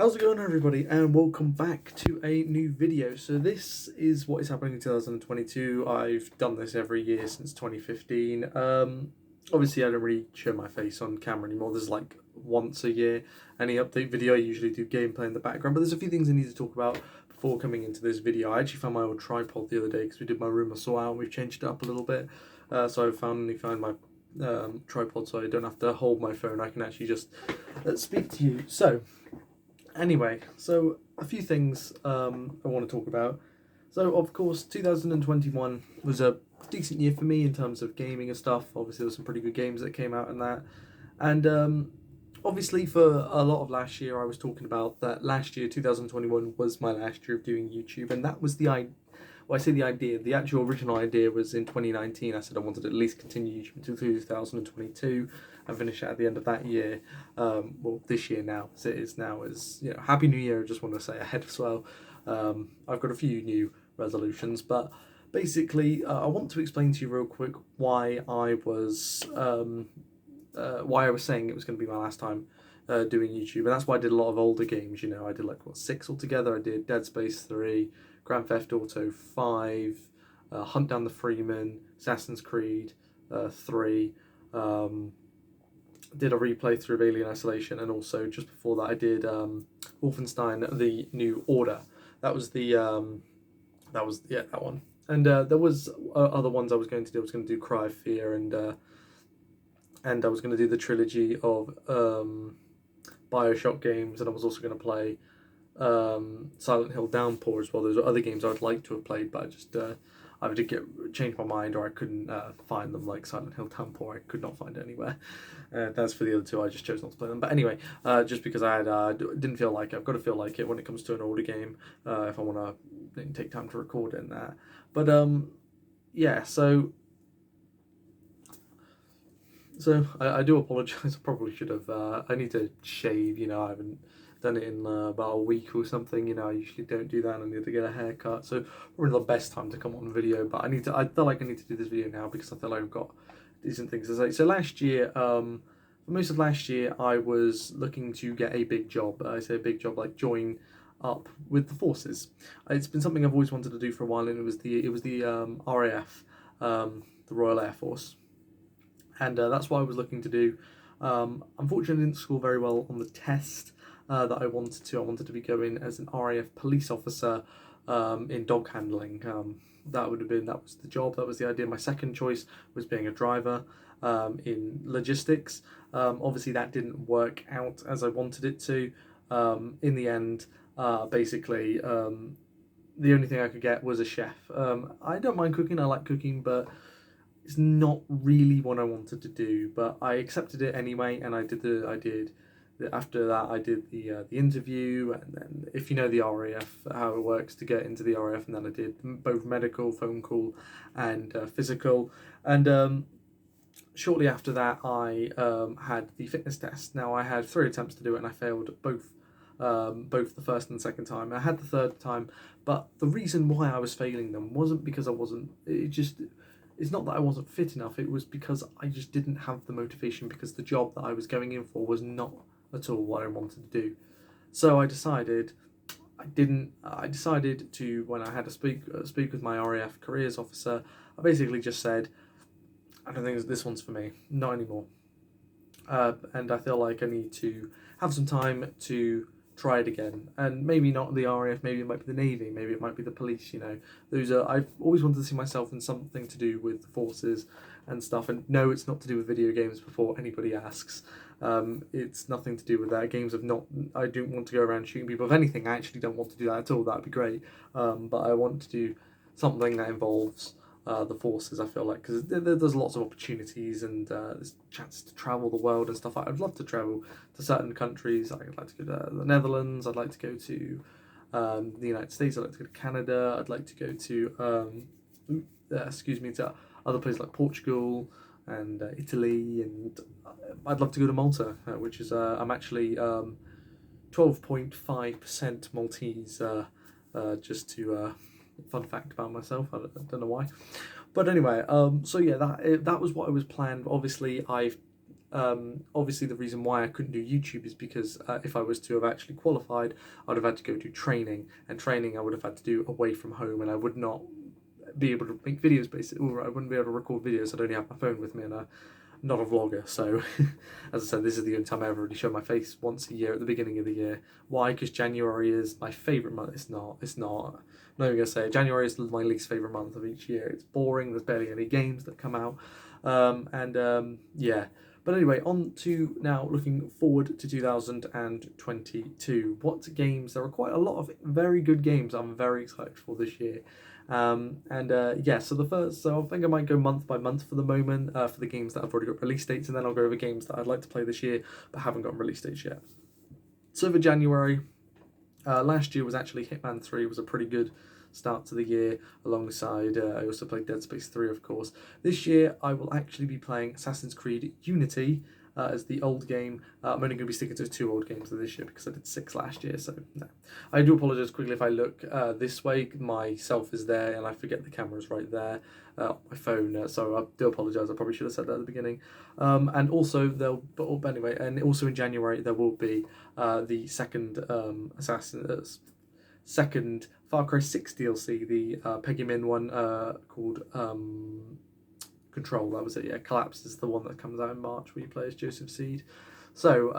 How's it going, everybody, and welcome back to a new video. So this is what is happening in 2022. I've done this every year since 2015. Obviously I don't really show my face on camera anymore. There's like once a year any update video. I usually do gameplay in the background, but there's a few things I need to talk about before coming into this video. I actually found my old tripod the other day because we did my room saw out and we've changed it up a little bit. So I finally found my tripod so I don't have to hold my phone. I can actually just speak to you. So anyway, so a few things I want to talk about. So, of course, 2021 was a decent year for me in terms of gaming and stuff. Obviously, there were some pretty good games that came out in that. And obviously, for a lot of last year, I was talking about that last year, 2021, was my last year of doing YouTube. And that was the idea. Well, I say the idea. The actual original idea was in 2019. I said I wanted to at least continue YouTube until 2022 and finish it at the end of that year. Well, this year now, as it is now, Happy New Year. I just want to say ahead as well. I've got a few new resolutions, but basically, I want to explain to you real quick why I was saying it was going to be my last time doing YouTube, and that's why I did a lot of older games. I did like 6 altogether. I did Dead Space 3, Grand Theft Auto 5, Hunt Down the Freeman, Assassin's Creed 3. Did a replay through of Alien Isolation, and also just before that I did Wolfenstein: The New Order. That was that one. And there was other ones I was going to do. I was going to do Cry of Fear, and I was going to do the trilogy of BioShock games, and I was also going to play Silent Hill Downpour as well. Those are other games I would like to have played, but I just either change my mind or I couldn't find them, like Silent Hill Downpour. I could not find it anywhere. That's for the other two. I just chose not to play them. But anyway, just because I had didn't feel like it. I've got to feel like it when it comes to an older game if I want to take time to record it and that. But yeah, so I do apologise. I probably should have. I need to shave. I haven't done it in about a week or something. I usually don't do that. I need to get a haircut. So probably the best time to come on video. But I feel like I need to do this video now because I feel like I've got decent things to say. So last year, for most of last year, I was looking to get a big job. I say a big job, like join up with the forces. It's been something I've always wanted to do for a while, and it was the RAF, the Royal Air Force. And that's what I was looking to do. Unfortunately, I didn't score very well on the test that I wanted to. I wanted to be going as an RAF police officer in dog handling. That was the job. That was the idea. My second choice was being a driver in logistics. Obviously, that didn't work out as I wanted it to. In the end, basically, the only thing I could get was a chef. I don't mind cooking. I like cooking, but it's not really what I wanted to do, but I accepted it anyway, and after that I did the interview, and then, if you know the RAF, how it works to get into the RAF, and then I did both medical, phone call, and physical, and shortly after that I had the fitness test. Now I had 3 attempts to do it, and I failed both the first and second time. I had the third time, but the reason why I was failing them wasn't because it's not that I wasn't fit enough, it was because I just didn't have the motivation, because the job that I was going in for was not at all what I wanted to do. So I decided to, when I had to speak with my RAF careers officer, I basically just said, I don't think this one's for me, not anymore. And I feel like I need to have some time to try it again, and maybe not the RAF, maybe it might be the Navy, maybe it might be the police. I've always wanted to see myself in something to do with the forces and stuff. And no, it's not to do with video games, before anybody asks. It's nothing to do with that. I don't want to go around shooting people. If anything, I actually don't want to do that at all. That'd be great, but I want to do something that involves the forces. I feel like, because there's lots of opportunities, and there's chances to travel the world and stuff. I'd love to travel to certain countries. I'd like to go to the Netherlands. I'd like to go to the United States. I'd like to go to Canada. I'd like to go to to other places like Portugal and Italy, and I'd love to go to Malta, which is I'm actually 12.5% Maltese. Just to fun fact about myself. I don't know why, but anyway. So yeah, that was what I was planned. Obviously, I've Obviously, the reason why I couldn't do YouTube is because if I was to have actually qualified, I'd have had to go do training, and training I would have had to do away from home, and I would not be able to make videos basically, or I wouldn't be able to record videos. I'd only have my phone with me, and not a vlogger. So as I said, this is the only time I ever really show my face, once a year at the beginning of the year. Why? Because January is my favourite month. It's not. I'm not even gonna say it. January is my least favourite month of each year. It's boring. There's barely any games that come out, yeah. But anyway, on to now looking forward to 2022. What games? There are quite a lot of very good games I'm very excited for this year. Yeah, so I think I might go month by month for the moment, for the games that I've already got release dates, and then I'll go over games that I'd like to play this year but haven't got release dates yet. So for January, last year was actually Hitman 3, was a pretty good start to the year, alongside I also played Dead Space 3, of course. This year I will actually be playing Assassin's Creed Unity as the old game. I'm only going to be sticking to 2 old games this year because I did 6 last year, so no. I do apologise quickly if I look this way. Myself is there and I forget the camera's right there on my phone, so I do apologise. I probably should have said that at the beginning. And also also in January there will be the second Far Cry 6 DLC, the Peggy Min one called Control. That was it. Yeah, Collapse is the one that comes out in March, where you play as Joseph Seed. So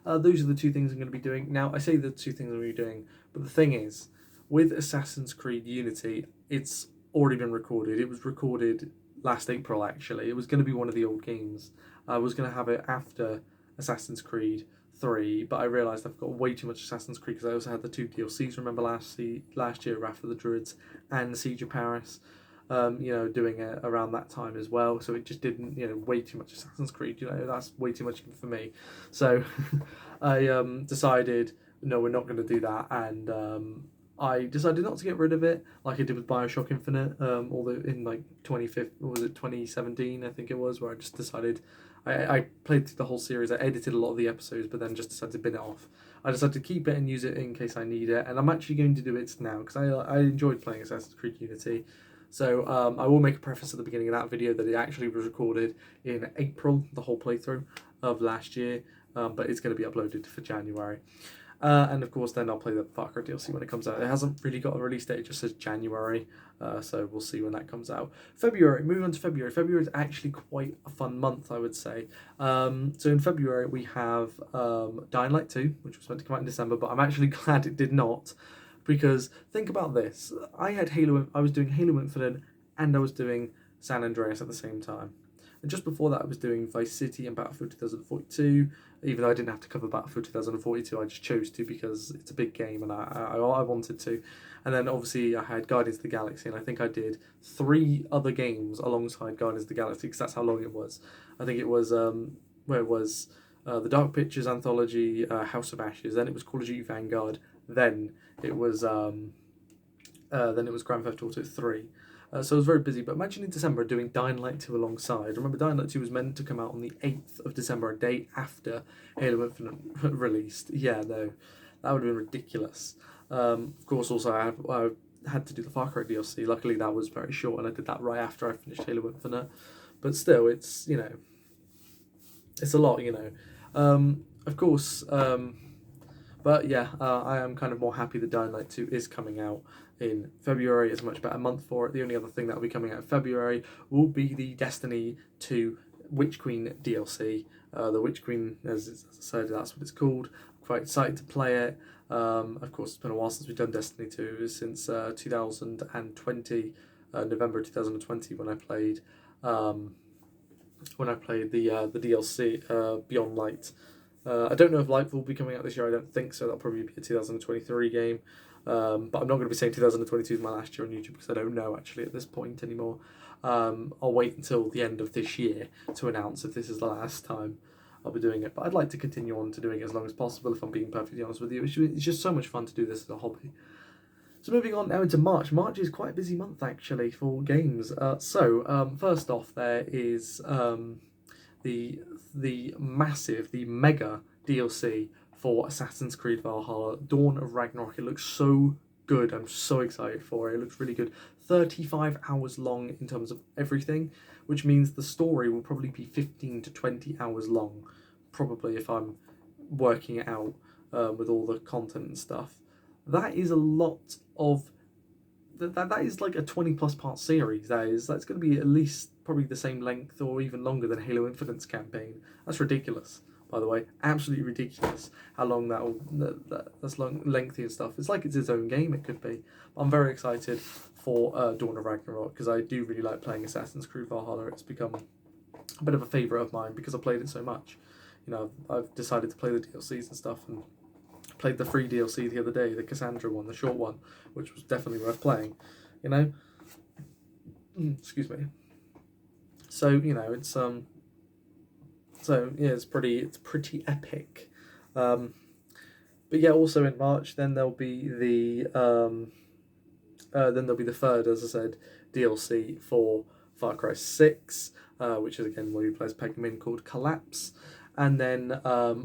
those are the 2 things I'm going to be doing. Now I say the 2 things I'm going to be doing, but the thing is, with Assassin's Creed Unity, it's already been recorded. It was recorded last April, actually. It was going to be one of the old games. I was going to have it after Assassin's Creed 3, but I realised I've got way too much Assassin's Creed because I also had the 2 DLCs, remember, last year, Wrath of the Druids and Siege of Paris, doing it around that time as well. So it just didn't, way too much Assassin's Creed, that's way too much for me. So I decided, no, we're not going to do that, and I decided not to get rid of it like I did with Bioshock Infinite, although in like 2017, I think it was, where I just decided, I played through the whole series, I edited a lot of the episodes, but then just decided to bin it off. I decided to keep it and use it in case I need it, and I'm actually going to do it now, because I enjoyed playing Assassin's Creed Unity. So I will make a preface at the beginning of that video that it actually was recorded in April, the whole playthrough of last year, but it's going to be uploaded for January. And of course then I'll play the Far Cry DLC when it comes out. It hasn't really got a release date, it just says January, so we'll see when that comes out. February, moving on to February. February is actually quite a fun month, I would say. So in February we have Dying Light 2, which was meant to come out in December, but I'm actually glad it did not, because think about this. I was doing Halo Infinite and I was doing San Andreas at the same time. And just before that I was doing Vice City and Battlefield 2042, even though I didn't have to cover Battlefield 2042, I just chose to because it's a big game and I wanted to. And then obviously I had Guardians of the Galaxy, and I think I did 3 other games alongside Guardians of the Galaxy, because that's how long it was. I think it was, the Dark Pictures anthology, House of Ashes, then it was Call of Duty Vanguard, then it was Grand Theft Auto 3. So I was very busy, but imagine in December doing Dying Light 2 alongside. Remember, Dying Light 2 was meant to come out on the 8th of December, a day after Halo Infinite released. Yeah, no, that would have been ridiculous. Of course, also I had to do the Far Cry DLC. Luckily, that was very short, and I did that right after I finished Halo Infinite. But still, it's, it's a lot, Of course, but yeah, I am kind of more happy that Dying Light 2 is coming out in February. It's a much better month for it. The only other thing that will be coming out in February will be the Destiny 2 Witch Queen DLC. The Witch Queen, as I said, that's what it's called. I'm quite excited to play it. Of course, it's been a while since we've done Destiny 2, since 2020, November 2020, when I played the DLC Beyond Light. I don't know if Light will be coming out this year. I don't think so. That'll probably be a 2023 game. But I'm not going to be saying 2022 is my last year on YouTube, because I don't know actually at this point anymore. I'll wait until the end of this year to announce if this is the last time I'll be doing it. But I'd like to continue on to doing it as long as possible, if I'm being perfectly honest with you. It's just so much fun to do this as a hobby. So moving on now into March. March is quite a busy month actually for games. First off, there is the mega DLC for Assassin's Creed Valhalla, Dawn of Ragnarok. It looks so good. I'm so excited for it. It looks really good. 35 hours long in terms of everything, which means the story will probably be 15 to 20 hours long, probably, if I'm working it out with all the content and stuff. That is a lot of that is like a 20 plus part series. That's going to be at least probably the same length or even longer than Halo Infinite's campaign. That's ridiculous, by the way. Absolutely ridiculous how long that's long, lengthy and stuff. It's like it's its own game. It could be. But I'm very excited for Dawn of Ragnarok, because I do really like playing Assassin's Creed Valhalla. It's become a bit of a favourite of mine because I played it so much. You know, I've decided to play the DLCs and stuff, and played the free DLC the other day, the Cassandra one, the short one, which was definitely worth playing. You know, excuse me. So you know, it's so yeah, it's pretty epic. But yeah, also in March, then there'll be the third, as I said, DLC for Far Cry 6, which is again where you play as Peg Min, called Collapse, and then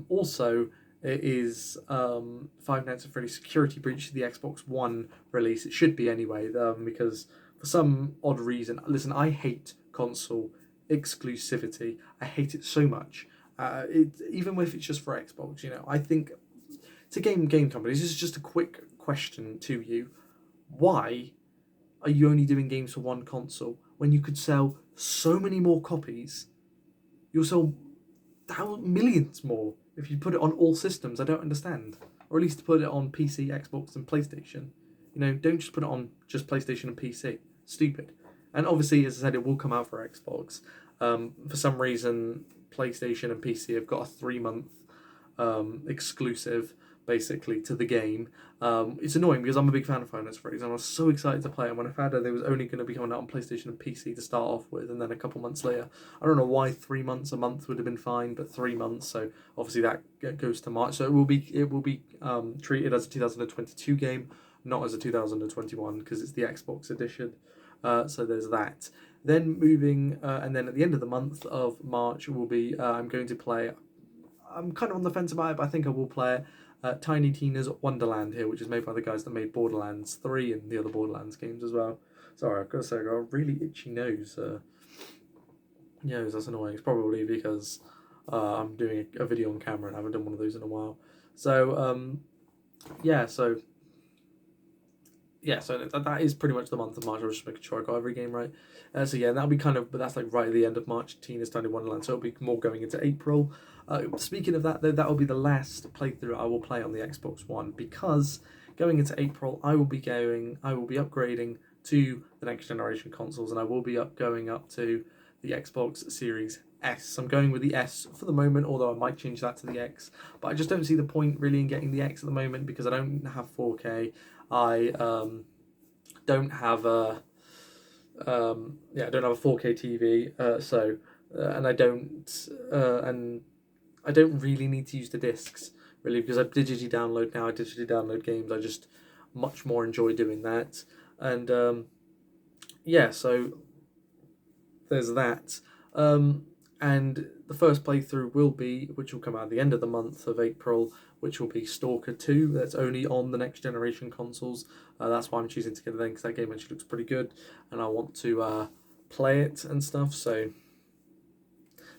also it is Five Nights at Freddy's Security Breach, the Xbox One release. It should be anyway, because for some odd reason, listen, I hate console exclusivity. I hate it so much. Even if it's just for Xbox, you know, I think to game companies, this is just a quick question to you. Why are you only doing games for one console when you could sell so many more copies? You'll sell millions more if you put it on all systems. I don't understand. Or at least put it on PC, Xbox, and PlayStation. You know, don't just put it on just PlayStation and PC. Stupid. And obviously, as I said, it will come out for Xbox. For some reason, PlayStation and PC have got a 3-month exclusive, basically, to the game. It's annoying because I'm a big fan of Five Nights at Freddy's, and I was so excited to play it. And when I found out they was only going to be coming out on PlayStation and PC to start off with, and then a couple months later, I don't know why 3 months, a month would have been fine, but 3 months. So obviously that goes to March. So it will be treated as a 2022 game, not as a 2021, because it's the Xbox edition. So there's that. Then moving, and then at the end of the month of March will be, I'm going to play. I'm kind of on the fence about it, but I think I will play it. Tiny Tina's Wonderland here, which is made by the guys that made Borderlands 3 and the other Borderlands games as well. Sorry, I've got to say, I've got a really itchy nose. That's annoying. It's probably because I'm doing a video on camera and I haven't done one of those in a while. So, so that is pretty much the month of March. I was just making sure I got every game right. That'll be but that's like right at the end of March, Tina's Tiny Wonderland, so it'll be more going into April. Speaking of that, though, that'll be the last playthrough I will play on the Xbox One, because going into April, I will be upgrading to the next generation consoles, and I will be going up to the Xbox Series S. I'm going with the S for the moment, although I might change that to the X. But I just don't see the point really in getting the X at the moment, because I don't have 4K. I don't have a I don't have a 4K TV, and I don't really need to use the discs really, because I digitally download now. I digitally download games. I just much more enjoy doing that, and so there's that. And the first playthrough which will come out at the end of the month of April, which will be Stalker 2. That's only on the next generation consoles. That's why I'm choosing to get it then, because that game actually looks pretty good, and I want to play it and stuff. So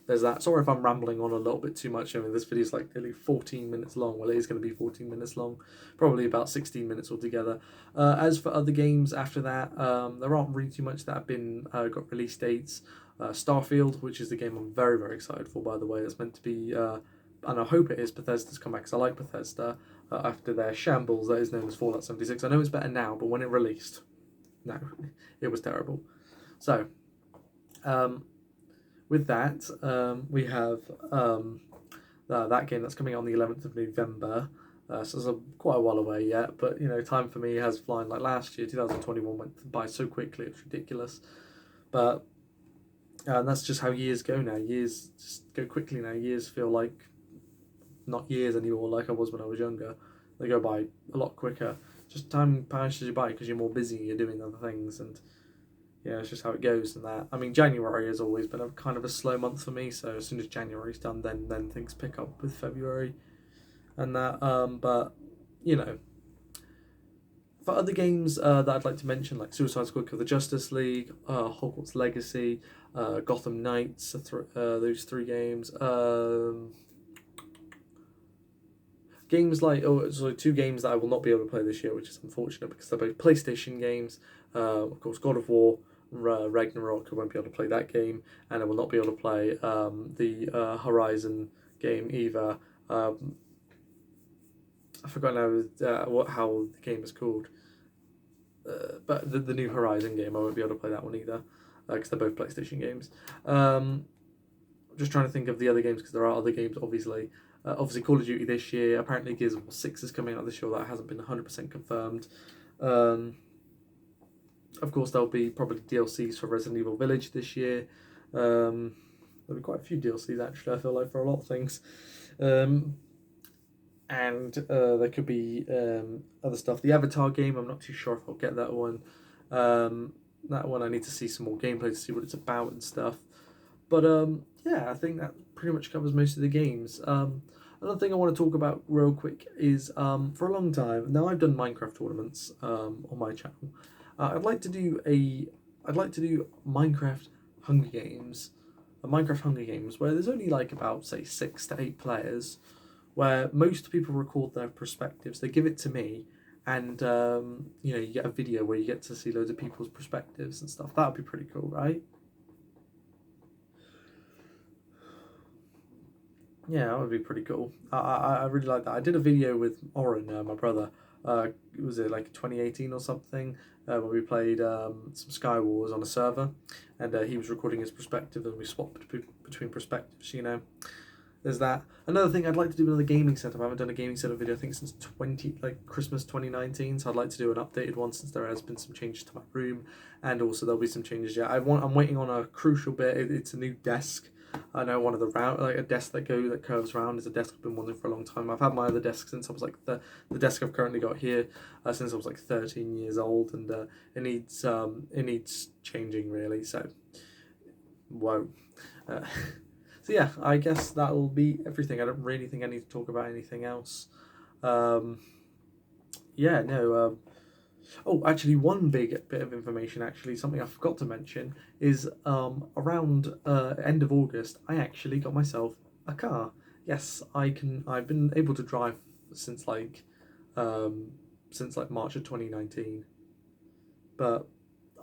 there's that. Sorry if I'm rambling on a little bit too much. I mean, this video is like nearly 14 minutes long. Well, it is going to be 14 minutes long, probably about 16 minutes altogether. As for other games after that, there aren't really too much that have been got release dates. Starfield, which is the game I'm very, very excited for, by the way. It's meant to be, and I hope it is, Bethesda's comeback, because I like Bethesda after their shambles that is known as Fallout 76. I know it's better now, but when it released, no, it was terrible. So, with that, we have that game that's coming on the 11th of November. So it's quite a while away yet, but you know, time for me has flown. Like last year, 2021 went by so quickly, it's ridiculous. But and that's just how years go now. Years just go quickly now. Years feel like not years anymore, like I was when I was younger. They go by a lot quicker. Just time passes you by because you're more busy, you're doing other things, and yeah, it's just how it goes. And that, I mean, January has always been a kind of a slow month for me. So as soon as January's done, then things pick up with February, and that. But you know, For other games that I'd like to mention, like Suicide Squad Kill the Justice League, Hogwarts Legacy, Gotham Knights, those three games. Games like, two games that I will not be able to play this year, which is unfortunate because they're both PlayStation games. Of course, God of War, Ragnarok, I won't be able to play that game, and I will not be able to play the Horizon game either. I forgot now how the game is called. But the new Horizon game, I won't be able to play that one either, because they're both PlayStation games. I'm just trying to think of the other games, because there are other games, obviously. Obviously, Call of Duty this year. Apparently, Gears of War 6 is coming out this year. That hasn't been 100% confirmed. Of course, there'll be probably DLCs for Resident Evil Village this year. There'll be quite a few DLCs, actually, I feel like, for a lot of things. And there could be other stuff. The Avatar game, I'm not too sure if I'll get that one. That one I need to see some more gameplay to see what it's about and stuff. But yeah, I think that pretty much covers most of the games. Another thing I want to talk about real quick is for a long time now I've done Minecraft tournaments on my channel. I'd like to do Minecraft Hunger Games, where there's only like about say 6 to 8 players, where most people record their perspectives. They give it to me, and you get a video where you get to see loads of people's perspectives and stuff. That would be pretty cool, right? Yeah, that would be pretty cool. I really like that. I did a video with Oren, my brother. Was it like 2018 or something? Where we played some Sky Wars on a server, and he was recording his perspective, and we swapped between perspectives. There's that. Another thing I'd like to do another gaming setup. I haven't done a gaming setup video I think since Christmas 2019. So I'd like to do an updated one since there has been some changes to my room, and also there'll be some changes. Yeah, I'm waiting on a crucial bit. It's a new desk. I know one of a desk that curves around is a desk I've been wanting for a long time. I've had my other desk since I was like the desk I've currently got here since I was like 13 years old, and it needs changing really. So whoa. So yeah, I guess that'll be everything. I don't really think I need to talk about anything else. Yeah, no. Oh, actually, one big bit of information, actually, something I forgot to mention, is around end of August, I actually got myself a car. Yes, I've been able to drive since March of 2019, but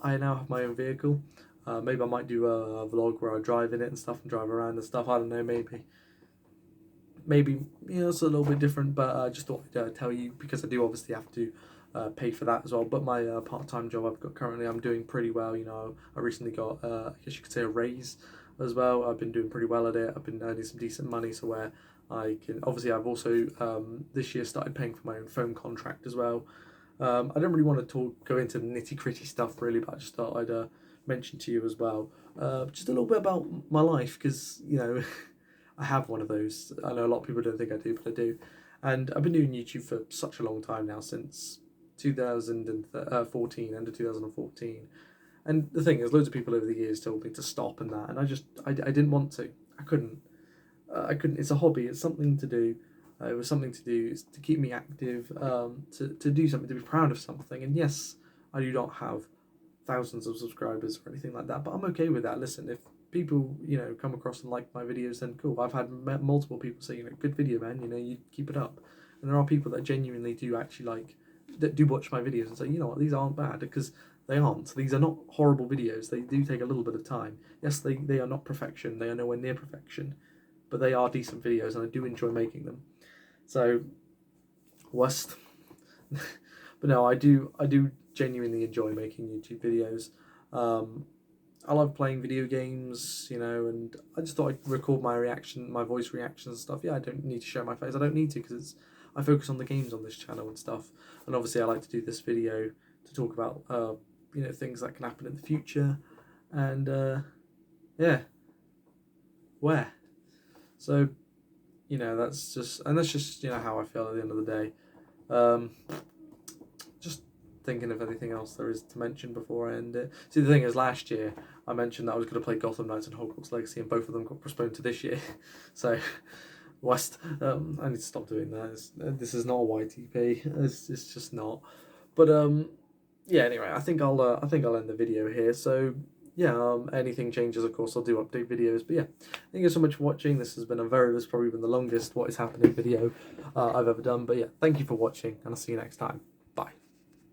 I now have my own vehicle. Maybe I might do a vlog where I drive in it and stuff and drive around and stuff. I don't know, maybe it's a little bit different, but I just thought I'd tell you, because I do obviously have to pay for that as well. But my part-time job I've got currently, I'm doing pretty well. I recently got I guess you could say a raise as well. I've been doing pretty well at it. I've been earning some decent money, so where I've also this year started paying for my own phone contract as well. I don't really want to go into the nitty-gritty stuff really, but I just thought I'd mention to you as well, just a little bit about my life, because I have one of those. I know a lot of people don't think I do, but I do. And I've been doing YouTube for such a long time now, since 2014, end of 2014. And the thing is, loads of people over the years told me to stop and that, and I didn't want to. I couldn't. It's a hobby. It's something to do. It was something to do to keep me active, to do something, to be proud of something. And yes, I do not have thousands of subscribers or anything like that, but I'm okay with that. Listen, if people come across and like my videos, then cool. I've had multiple people say, good video, man, you keep it up. And there are people that genuinely do actually that do watch my videos and say, you know what, these aren't bad, because they aren't. These are not horrible videos. They do take a little bit of time. Yes, they are not perfection. They are nowhere near perfection, but they are decent videos, and I do enjoy making them. So worst. But no, I do genuinely enjoy making YouTube videos. I love playing video games, and I just thought I'd record my voice reactions and stuff. Yeah, I don't need to show my face. I don't need to, because I focus on the games on this channel and stuff. And obviously I like to do this video to talk about, things that can happen in the future. And, yeah. Where? So, that's just how I feel at the end of the day. Just thinking of anything else there is to mention before I end it. See, the thing is, last year I mentioned that I was going to play Gotham Knights and Hogwarts Legacy, and both of them got postponed to this year. So, I need to stop doing that. This is not a YTP. It's just not. But yeah. Anyway, I think I'll end the video here. So yeah, anything changes, of course, I'll do update videos. But yeah, thank you so much for watching. This has probably been the longest What Is Happening video I've ever done. But yeah, thank you for watching, and I'll see you next time.